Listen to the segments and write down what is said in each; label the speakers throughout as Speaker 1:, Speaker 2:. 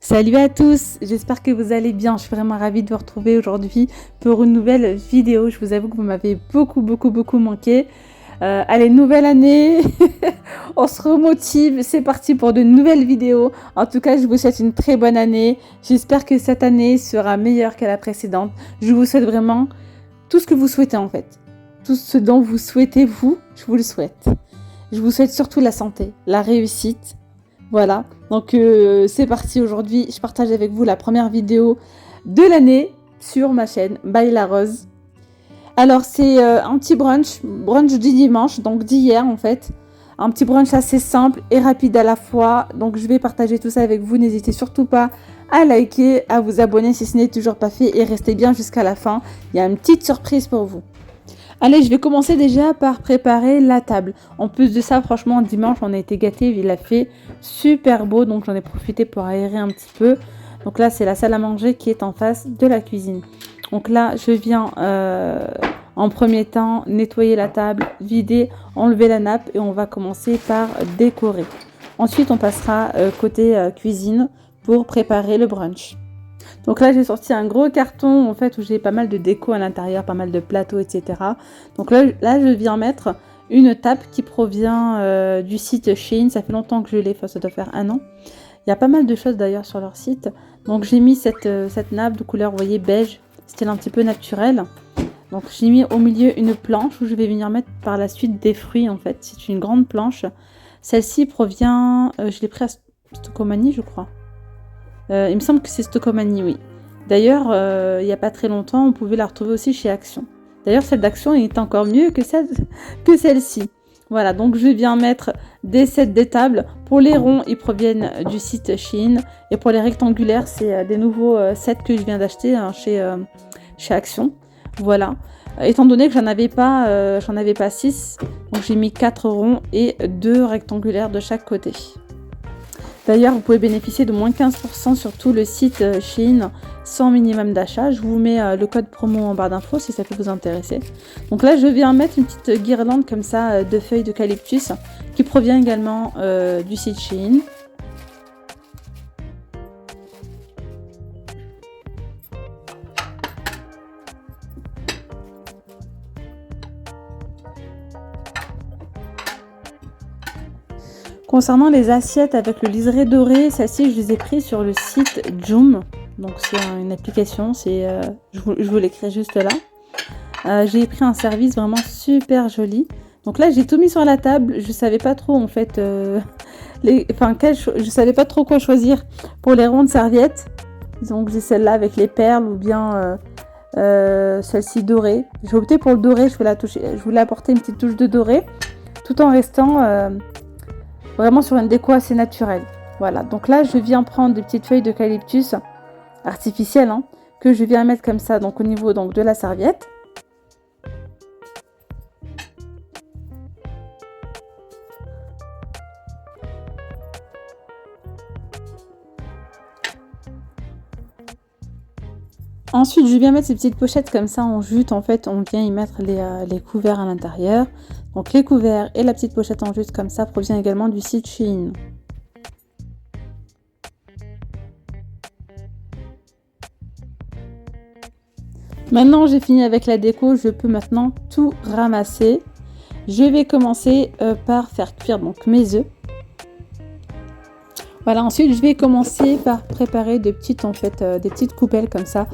Speaker 1: Salut à tous, j'espère que vous allez bien. Je suis vraiment ravie de vous retrouver aujourd'hui pour une nouvelle vidéo. Je vous avoue que vous m'avez beaucoup manqué. Allez, nouvelle année, on se remotive, c'est parti pour de nouvelles vidéos. En tout cas, je vous souhaite une très bonne année. J'espère que cette année sera meilleure que la précédente. Je vous souhaite vraiment tout ce que vous souhaitez en fait. Tout ce dont vous souhaitez vous, je vous le souhaite. Je vous souhaite surtout la santé, la réussite. Voilà, donc c'est parti aujourd'hui, je partage avec vous la première vidéo de l'année sur ma chaîne By La Rose. Alors c'est un petit brunch du dimanche, donc d'hier en fait. Un petit brunch assez simple et rapide à la fois, donc je vais partager tout ça avec vous. N'hésitez surtout pas à liker, à vous abonner si ce n'est toujours pas fait et restez bien jusqu'à la fin. Il y a une petite surprise pour vous. Allez, je vais commencer déjà par préparer la table. En plus de ça, franchement, dimanche, on a été gâtés. Il a fait super beau, donc j'en ai profité pour aérer un petit peu. Donc là, c'est la salle à manger qui est en face de la cuisine. Donc là, je viens en premier temps nettoyer la table, vider, enlever la nappe et on va commencer par décorer. Ensuite, on passera côté cuisine pour préparer le brunch. Donc là, j'ai sorti un gros carton en fait où j'ai pas mal de déco à l'intérieur, pas mal de plateaux, etc. Donc là, je viens mettre une tape qui provient du site Shein. Ça fait longtemps que je l'ai, ça doit faire 1 an. Il y a pas mal de choses d'ailleurs sur leur site. Donc j'ai mis cette nappe de couleur, vous voyez, beige, style un petit peu naturel. Donc j'ai mis au milieu une planche où je vais venir mettre par la suite des fruits en fait. C'est une grande planche. Celle-ci provient, je l'ai pris à Stocomanie, je crois. Il me semble que c'est Stocomanie, oui. D'ailleurs, il n'y a pas très longtemps, on pouvait la retrouver aussi chez Action. D'ailleurs, celle d'Action est encore mieux que celle-ci. Voilà, donc je viens mettre des sets de tables. Pour les ronds, ils proviennent du site Shein. Et pour les rectangulaires, c'est des nouveaux sets que je viens d'acheter hein, chez Action. Voilà. Étant donné que j'en avais pas 6, donc j'ai mis 4 ronds et 2 rectangulaires de chaque côté. D'ailleurs, vous pouvez bénéficier de moins 15% sur tout le site Shein sans minimum d'achat. Je vous mets le code promo en barre d'infos si ça peut vous intéresser. Donc là, je viens mettre une petite guirlande comme ça de feuilles d'eucalyptus qui provient également du site Shein. Concernant les assiettes avec le liseré doré, celles-ci je les ai prises sur le site Joom. Donc c'est une application, je vous l'écris juste là. J'ai pris un service vraiment super joli. Donc là j'ai tout mis sur la table, je savais pas trop en fait, je savais pas trop quoi choisir pour les rondes serviettes. Donc j'ai celle-là avec les perles ou bien celle-ci dorée. J'ai opté pour le doré, je voulais apporter une petite touche de doré tout en restant vraiment sur une déco assez naturelle. Voilà, donc là je viens prendre des petites feuilles d'eucalyptus artificielles hein, que je viens mettre comme ça donc au niveau donc, de la serviette. Ensuite, je viens mettre ces petites pochettes comme ça en jute. En fait, on vient y mettre les couverts à l'intérieur. Donc, les couverts et la petite pochette en jute comme ça provient également du site Shein. Maintenant, j'ai fini avec la déco. Je peux maintenant tout ramasser. Je vais commencer par faire cuire donc mes œufs. Voilà, ensuite je vais commencer par préparer des petites coupelles comme ça.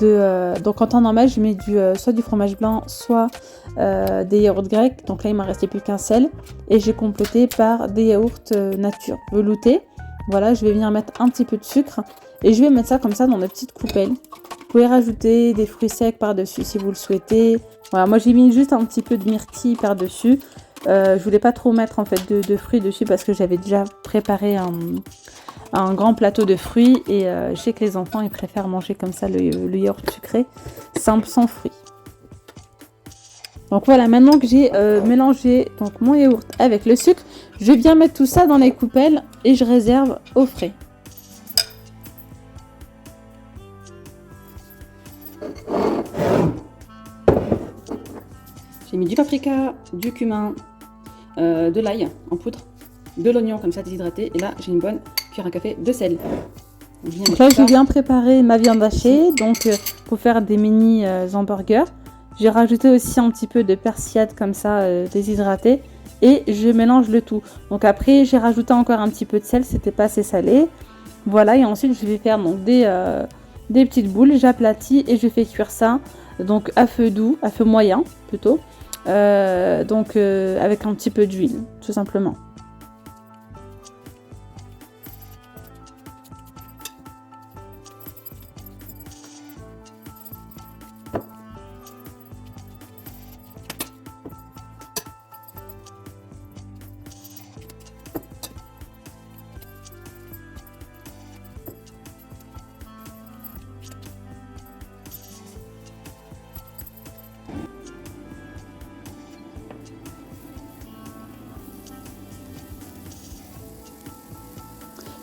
Speaker 1: Donc en temps normal, je mets soit du fromage blanc, soit des yaourts grecs. Donc là, il m'a resté plus qu'un seul. Et j'ai complété par des yaourts nature veloutés. Voilà, je vais venir mettre un petit peu de sucre. Et je vais mettre ça comme ça dans des petites coupelles. Vous pouvez rajouter des fruits secs par-dessus si vous le souhaitez. Voilà, moi j'ai mis juste un petit peu de myrtille par-dessus. Je voulais pas trop mettre en fait de fruits dessus parce que j'avais déjà préparé un grand plateau de fruits et je sais que les enfants ils préfèrent manger comme ça le yaourt sucré simple sans fruits. Donc voilà, maintenant que j'ai mélangé donc mon yaourt avec le sucre, je viens mettre tout ça dans les coupelles et je réserve au frais. J'ai mis du paprika, du cumin, de l'ail en poudre, de l'oignon comme ça déshydraté et là j'ai une bonne cuillère à café de sel. Donc là, je viens préparer ma viande hachée, donc pour faire des mini hamburgers. J'ai rajouté aussi un petit peu de persillade comme ça, déshydraté, et je mélange le tout. Donc après, j'ai rajouté encore un petit peu de sel, c'était pas assez salé. Voilà, et ensuite je vais faire donc des petites boules, j'aplatis et je fais cuire ça, donc à feu doux, à feu moyen plutôt, avec un petit peu d'huile, tout simplement.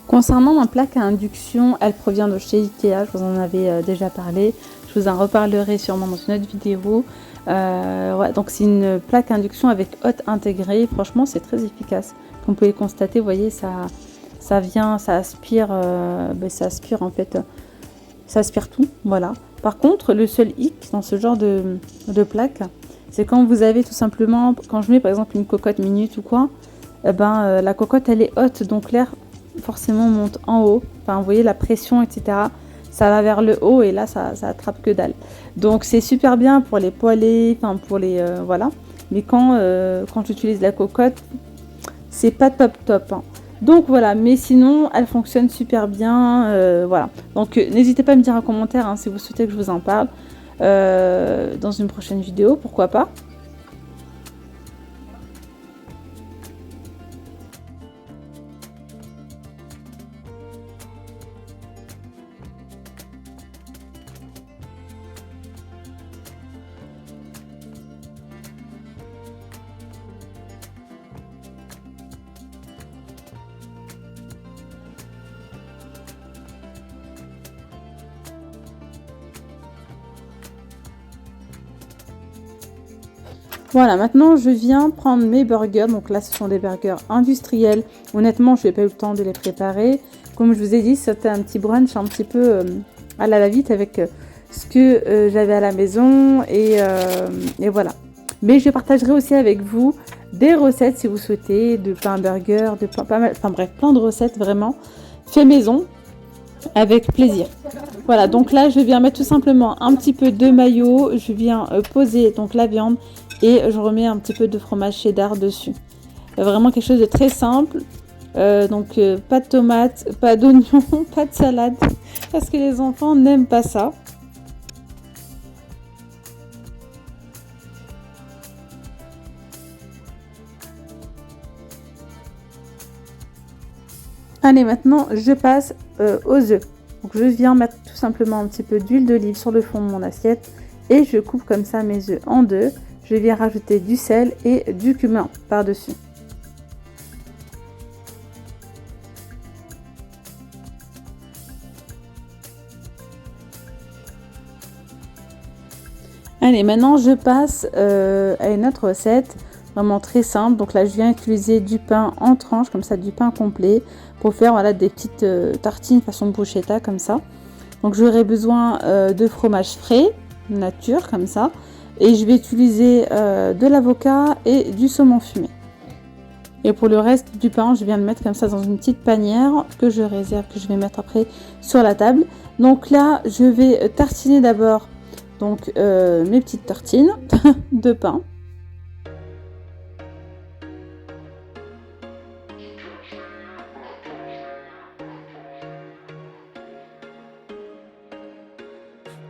Speaker 1: Concernant ma plaque à induction, elle provient de chez Ikea, je vous en avais déjà parlé, je vous en reparlerai sûrement dans une autre vidéo. Ouais, donc c'est une plaque à induction avec hotte intégrée, franchement c'est très efficace. Comme vous pouvez le constater, vous voyez, ça vient, ça aspire en fait, ça aspire tout, voilà. Par contre, le seul hic dans ce genre de plaque, c'est quand vous avez tout simplement, quand je mets par exemple une cocotte minute ou quoi, la cocotte elle est haute, donc l'air forcément monte en haut, enfin vous voyez la pression, etc., ça va vers le haut et là ça attrape que dalle. Donc c'est super bien pour les poêlés, enfin pour les voilà, mais quand j'utilise la cocotte, c'est pas top hein. Donc voilà, mais sinon elle fonctionne super bien, voilà. Donc n'hésitez pas à me dire en commentaire hein, si vous souhaitez que je vous en parle dans une prochaine vidéo, pourquoi pas. Voilà, maintenant je viens prendre mes burgers. Donc là, ce sont des burgers industriels. Honnêtement, je n'ai pas eu le temps de les préparer. Comme je vous ai dit, c'était un petit brunch un petit peu à la va-vite avec ce que j'avais à la maison. Et voilà. Mais je partagerai aussi avec vous des recettes si vous souhaitez, de pain burger, de pain, pas mal, enfin bref, plein de recettes vraiment fait maison avec plaisir. Voilà, donc là, je viens mettre tout simplement un petit peu de mayo. Je viens poser donc la viande. Et je remets un petit peu de fromage cheddar dessus. Vraiment quelque chose de très simple. Pas de tomates, pas d'oignons, pas de salade. Parce que les enfants n'aiment pas ça. Allez, maintenant je passe aux œufs. Donc je viens mettre tout simplement un petit peu d'huile d'olive sur le fond de mon assiette. Et je coupe comme ça mes œufs en deux. Je viens rajouter du sel et du cumin par-dessus. Allez, maintenant je passe à une autre recette, vraiment très simple. Donc là, je viens utiliser du pain en tranches, comme ça, du pain complet, pour faire voilà, des petites tartines façon bruschetta, comme ça. Donc j'aurai besoin de fromage frais, nature, comme ça. Et je vais utiliser de l'avocat et du saumon fumé. Et pour le reste du pain, je viens le mettre comme ça dans une petite panière que je réserve, que je vais mettre après sur la table. Donc là, je vais tartiner d'abord mes petites tartines de pain.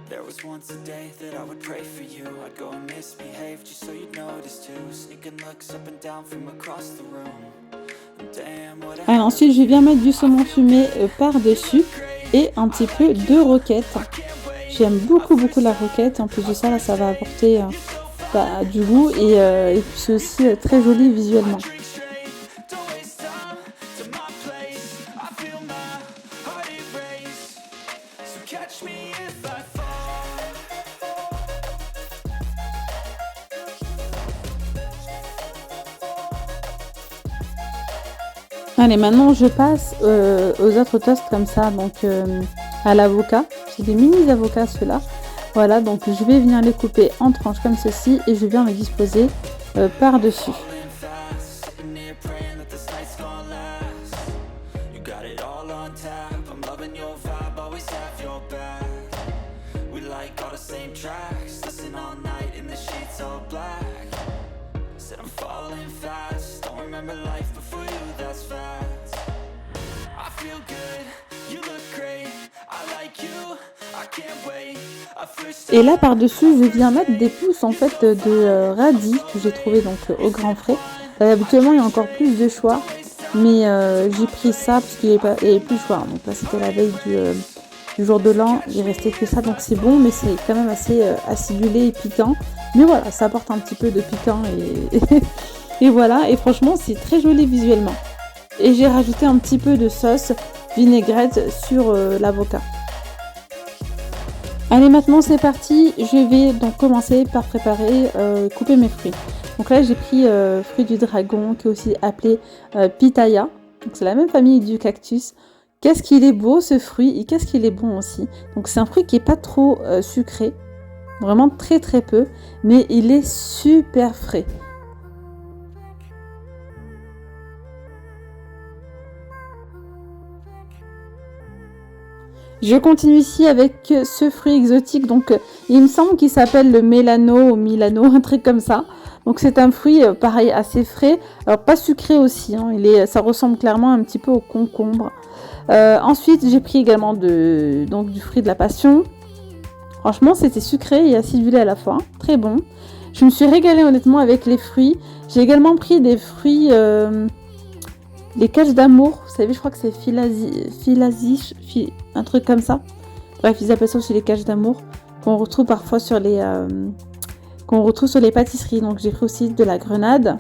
Speaker 2: There was once a day that I would pray for you. I'd go and misbehave just so you'd notice too. Sneaking looks up and down from across the room. Damn, what
Speaker 1: Alors ensuite, je viens mettre du saumon fumé par-dessus et un petit peu de roquette. J'aime beaucoup la roquette. En plus de ça, là, ça va apporter du goût et puis c'est aussi très joli visuellement. Allez, maintenant je passe aux autres toasts comme ça, donc à l'avocat. C'est des mini avocats ceux-là. Voilà, donc je vais venir les couper en tranches comme ceci et je viens les disposer par-dessus. Et là par-dessus je viens mettre des pousses en fait de radis que j'ai trouvé donc au grand frais. Habituellement il y a encore plus de choix, mais j'ai pris ça parce qu'il n'y avait plus de choix. Donc là c'était la veille du jour de l'an, il restait que ça, donc c'est bon, mais c'est quand même assez acidulé et piquant. Mais voilà, ça apporte un petit peu de piquant et voilà, et franchement c'est très joli visuellement. Et j'ai rajouté un petit peu de sauce vinaigrette sur l'avocat. Allez, maintenant c'est parti, je vais donc commencer par préparer, couper mes fruits. Donc là j'ai pris fruit du dragon qui est aussi appelé pitaya, donc c'est la même famille du cactus. Qu'est-ce qu'il est beau ce fruit et qu'est-ce qu'il est bon aussi. Donc c'est un fruit qui est pas trop sucré, vraiment très très peu, mais il est super frais. Je continue ici avec ce fruit exotique, donc il me semble qu'il s'appelle le Mélano ou Milano, un truc comme ça. Donc c'est un fruit pareil assez frais, alors pas sucré aussi, hein, ça ressemble clairement un petit peu au concombre. Ensuite j'ai pris également du fruit de la passion. Franchement c'était sucré et acidulé à la fois, très bon. Je me suis régalée honnêtement avec les fruits. J'ai également pris des fruits... les caches d'amour, vous savez, je crois que c'est un truc comme ça. Bref, ils appellent ça aussi les caches d'amour, qu'on retrouve parfois sur les pâtisseries. Donc j'ai pris aussi de la grenade.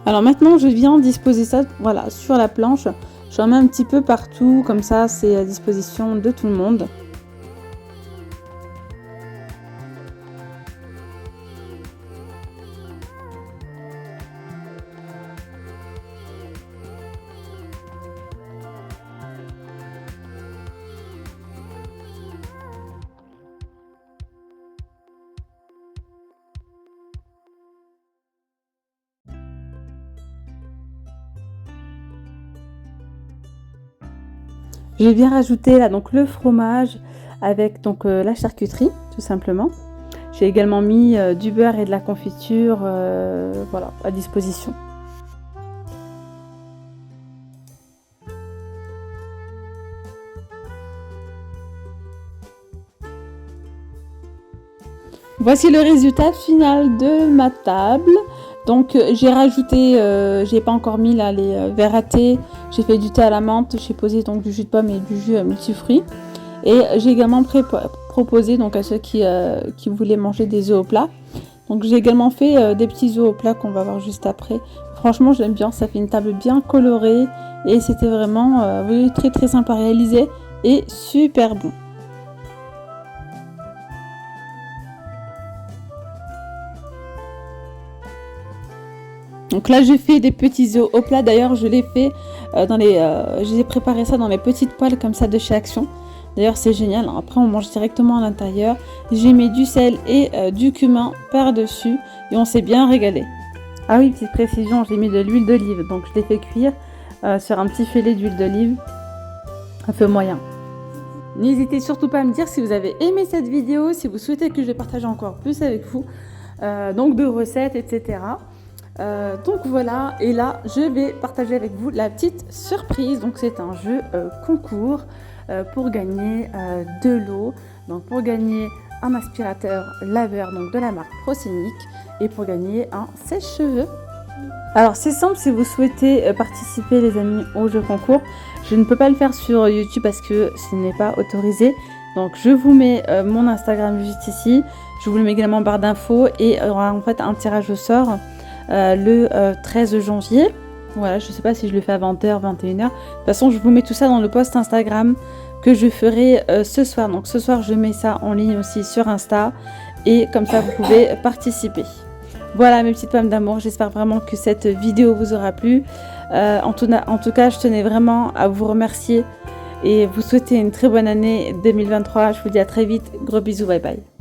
Speaker 1: Alors maintenant je viens disposer ça voilà, sur la planche. J'en mets un petit peu partout, comme ça c'est à disposition de tout le monde. J'ai bien rajouté là donc le fromage avec donc la charcuterie tout simplement. J'ai également mis du beurre et de la confiture voilà, à disposition. Voici le résultat final de ma table. Donc j'ai rajouté, j'ai pas encore mis là les verres à thé, j'ai fait du thé à la menthe, j'ai posé donc du jus de pomme et du jus multifruits. Et j'ai également proposé donc à ceux qui voulaient manger des œufs au plat. Donc j'ai également fait des petits œufs au plat qu'on va voir juste après. Franchement j'aime bien, ça fait une table bien colorée et c'était vraiment oui, très très sympa à réaliser et super bon. Donc là, je fais des petits œufs au plat. D'ailleurs, je l'ai fait j'ai préparé ça dans les petites poêles comme ça de chez Action. D'ailleurs, c'est génial. Après, on mange directement à l'intérieur. J'ai mis du sel et du cumin par-dessus et on s'est bien régalé. Ah oui, petite précision, j'ai mis de l'huile d'olive. Donc, je l'ai fait cuire sur un petit filet d'huile d'olive à feu moyen. N'hésitez surtout pas à me dire si vous avez aimé cette vidéo, si vous souhaitez que je partage encore plus avec vous, donc de recettes, etc. Donc voilà, et là je vais partager avec vous la petite surprise. Donc c'est un jeu concours pour gagner de l'eau, donc pour gagner un aspirateur laveur donc de la marque Procenic et pour gagner un sèche-cheveux. Alors c'est simple, si vous souhaitez participer les amis au jeu concours, je ne peux pas le faire sur YouTube parce que ce n'est pas autorisé. Donc je vous mets mon Instagram juste ici, je vous le mets également en barre d'infos et il y aura en fait un tirage au sort le 13 janvier. Voilà, je ne sais pas si je le fais à 20h, 21h. De toute façon, je vous mets tout ça dans le post Instagram que je ferai ce soir. Donc ce soir, je mets ça en ligne aussi sur Insta et comme ça, vous pouvez participer. Voilà mes petites pommes d'amour, j'espère vraiment que cette vidéo vous aura plu. En tout cas, je tenais vraiment à vous remercier et vous souhaiter une très bonne année 2023. Je vous dis à très vite, gros bisous, bye bye.